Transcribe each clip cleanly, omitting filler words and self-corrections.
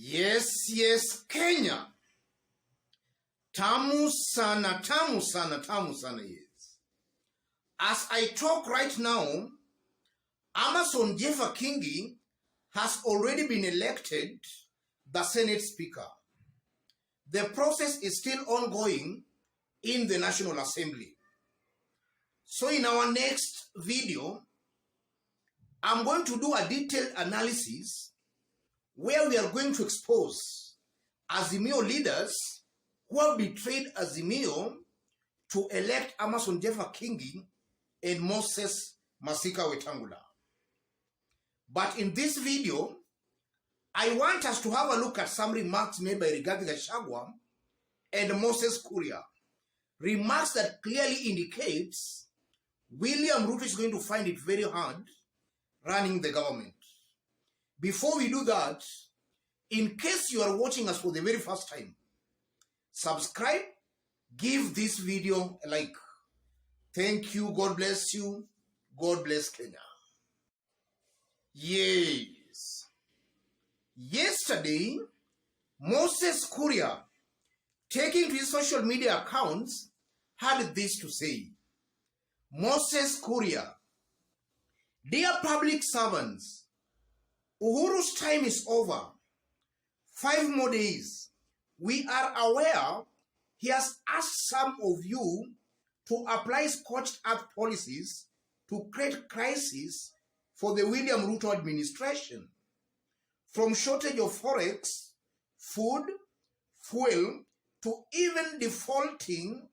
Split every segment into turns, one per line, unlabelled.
Yes, Kenya. Tamu sana, yes. As I talk right now, Amason Jeffa Kingi has already been elected the Senate Speaker. The process is still ongoing in the National Assembly. So in our next video, I'm going to do a detailed analysis where we are going to expose Azimio leaders who have betrayed Azimio to elect Amason Jeffa Kingi and Moses Masika Wetangula. But in this video, I want us to have a look at some remarks made by Rigathi Gachagua and Moses Kuria. Remarks that clearly indicates William Ruto is going to find it very hard running the government. Before we do that, in case you are watching us for the very first time, subscribe, give this video a like. Thank you, God bless you, God bless Kenya. Yes. Yesterday, Moses Kuria, taking to his social media accounts, had this to say. Moses Kuria: dear public servants, Uhuru's time is over. 5 more days. We are aware he has asked some of you to apply scorched earth policies to create crisis for the William Ruto administration. From shortage of forex, food, fuel, to even defaulting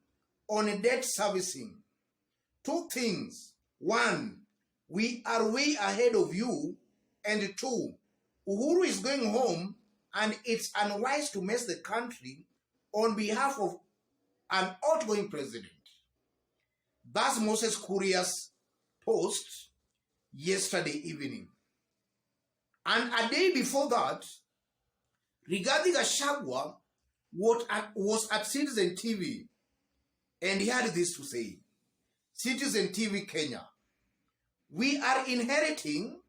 on debt servicing. 2 things. 1, we are way ahead of you. And 2, Uhuru is going home and it's unwise to mess the country on behalf of an outgoing president. That's Moses Kuria's post yesterday evening. And a day before that, Rigathi Gachagua was at Citizen TV and he had this to say. Citizen TV Kenya: we are inheriting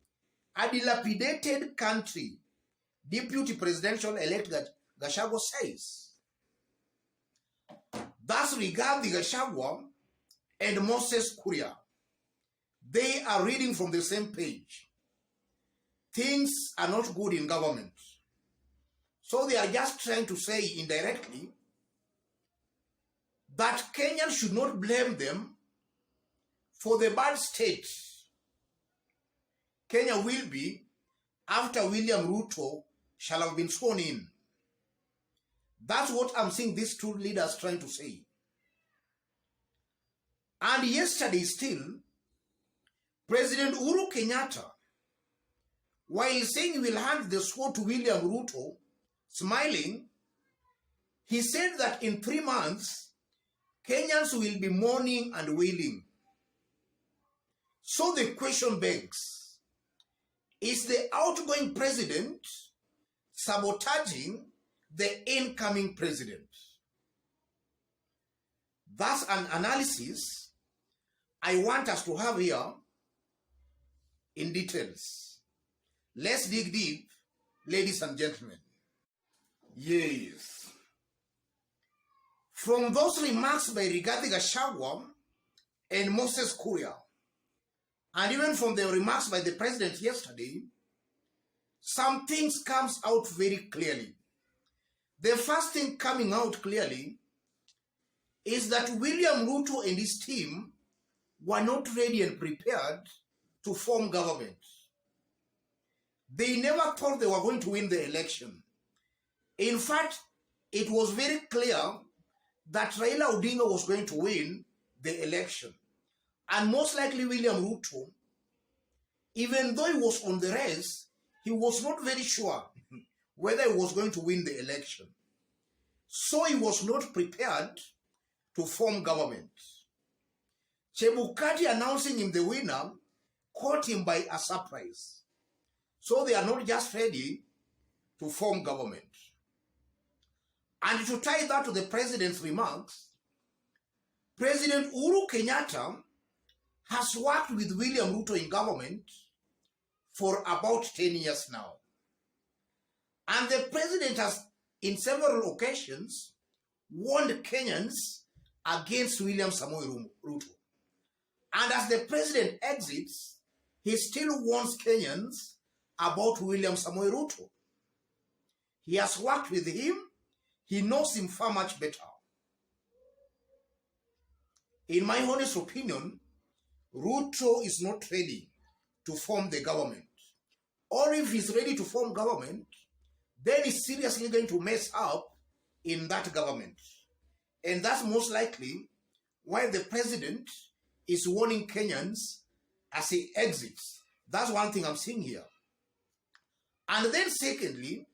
a dilapidated country, Deputy Presidential Elect Gachagua says. That's Rigathi Gachagua and Moses Kuria. They are reading from the same page. Things are not good in government. So they are just trying to say indirectly that Kenyans should not blame them for the bad state Kenya will be after William Ruto shall have been sworn in. That's what I'm seeing these 2 leaders trying to say. And yesterday still, President Uhuru Kenyatta, while saying he will hand the sword to William Ruto, smiling, he said that in 3 months, Kenyans will be mourning and wailing. So the question begs, is the outgoing president sabotaging the incoming president? That's an analysis I want us to have here in details. Let's dig deep, ladies and gentlemen. Yes. From those remarks by Rigathi Gachagua and Moses Kuria, and even from the remarks by the president yesterday, some things comes out very clearly. The first thing coming out clearly is that William Ruto and his team were not ready and prepared to form government. They never thought they were going to win the election. In fact, it was very clear that Raila Odinga was going to win the election. And most likely William Ruto, even though he was on the race, he was not very sure whether he was going to win the election. So he was not prepared to form government. Chebukati announcing him the winner caught him by a surprise. So they are not just ready to form government. And to tie that to the president's remarks, President Uhuru Kenyatta has worked with William Ruto in government for about 10 years now. And the president has, in several occasions, warned Kenyans against William Samoei Ruto. And as the president exits, he still warns Kenyans about William Samoei Ruto. He has worked with him. He knows him far much better. In my honest opinion, Ruto is not ready to form the government. Or if he's ready to form government, then he's seriously going to mess up in that government. And that's most likely why the president is warning Kenyans as he exits. That's one thing I'm seeing here. And then secondly,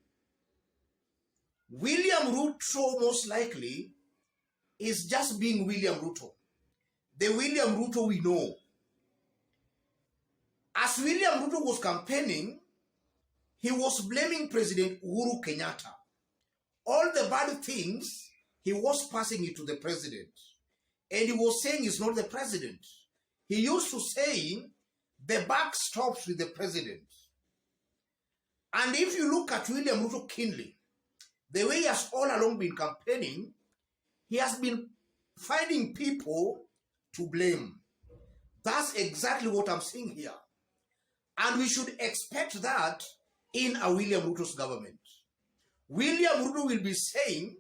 William Ruto most likely is just being William Ruto. The William Ruto we know. As William Ruto was campaigning, he was blaming President Uhuru Kenyatta. All the bad things, he was passing it to the president. And he was saying it's not the president. He used to say, the buck stops with the president. And if you look at William Ruto keenly, the way he has all along been campaigning, he has been finding people to blame. That's exactly what I'm seeing here. And we should expect that in a William Ruto's government. William Ruto will be saying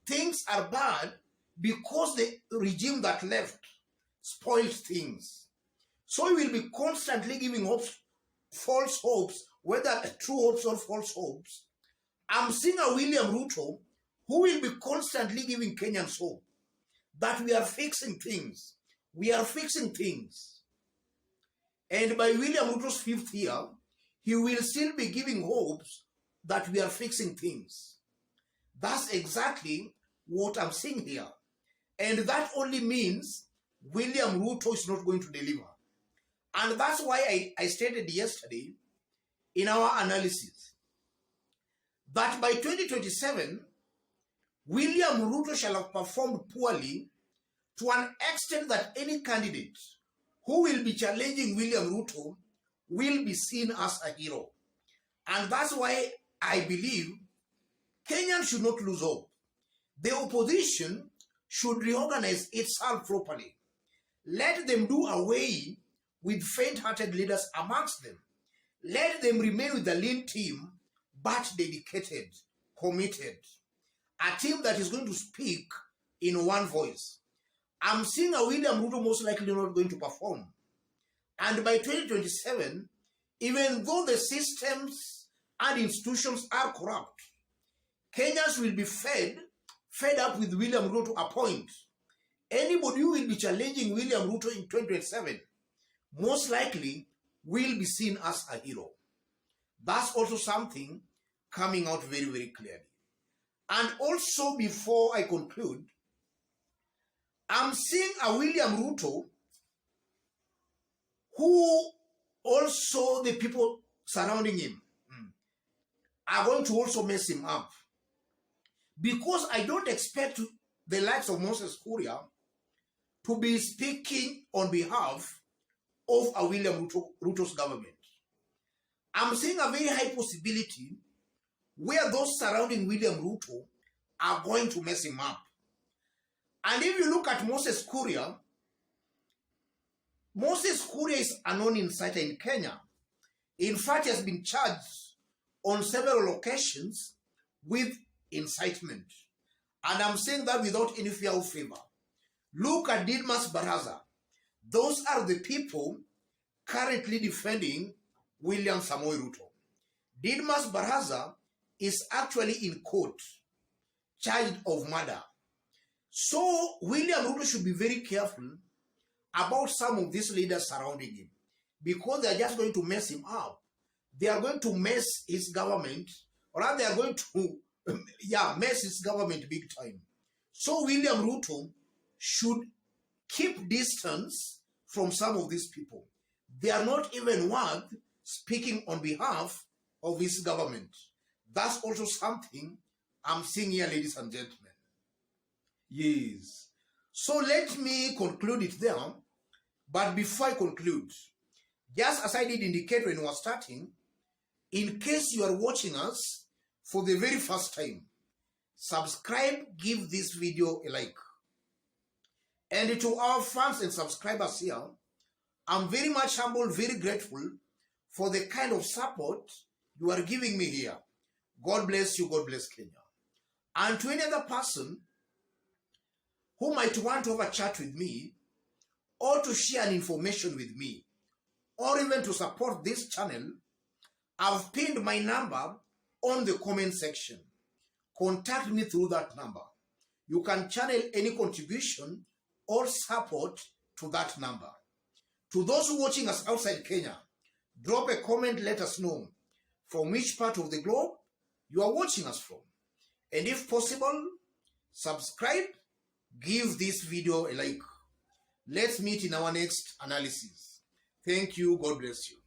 things are bad because the regime that left spoiled things. So he will be constantly giving hopes, false hopes, whether true hopes or false hopes. I'm seeing a William Ruto who will be constantly giving Kenyans hope that we are fixing things. We are fixing things. And by William Ruto's 5th year, he will still be giving hopes that we are fixing things. That's exactly what I'm seeing here. And that only means William Ruto is not going to deliver. And that's why I stated yesterday in our analysis that by 2027, William Ruto shall have performed poorly to an extent that any candidate who will be challenging William Ruto will be seen as a hero. And that's why I believe Kenyans should not lose hope. The opposition should reorganize itself properly. Let them do away with faint-hearted leaders amongst them. Let them remain with the lean team, but dedicated, committed. A team that is going to speak in one voice. I'm seeing a William Ruto most likely not going to perform. And by 2027, even though the systems and institutions are corrupt, Kenyans will be fed up with William Ruto to a point. Anybody who will be challenging William Ruto in 2027 most likely will be seen as a hero. That's also something coming out very, very clearly. And also, before I conclude, I'm seeing a William Ruto who also the people surrounding him are going to also mess him up. Because I don't expect the likes of Moses Kuria to be speaking on behalf of a William Ruto's government. I'm seeing a very high possibility where those surrounding William Ruto are going to mess him up. And if you look at Moses Kuria is a known inciter in Kenya. In fact, he has been charged on several occasions with incitement. And I'm saying that without any fear of favor. Look at Didmas Baraza. Those are the people currently defending William Samoei Ruto. Didmas Baraza is actually in court, charged of murder. So William Ruto should be very careful about some of these leaders surrounding him, because they are just going to mess him up. They are going to mess his government, or rather they are going to mess his government big time. So William Ruto should keep distance from some of these people. They are not even worth speaking on behalf of his government. That's also something I'm seeing here, ladies and gentlemen. Yes. So let me conclude it there. But before I conclude, just as I did indicate when we were starting, in case you are watching us for the very first time, subscribe, give this video a like. And to our fans and subscribers here, I'm very much humbled, very grateful for the kind of support you are giving me here. God bless you, God bless Kenya. And to any other person who might want to have a chat with me, or to share an information with me, or even to support this channel, I've pinned my number on the comment section. Contact me through that number. You can channel any contribution or support to that number. To those who are watching us outside Kenya, drop a comment, let us know from which part of the globe you are watching us from. And if possible, subscribe, give this video a like. Let's meet in our next analysis. Thank you. God bless you.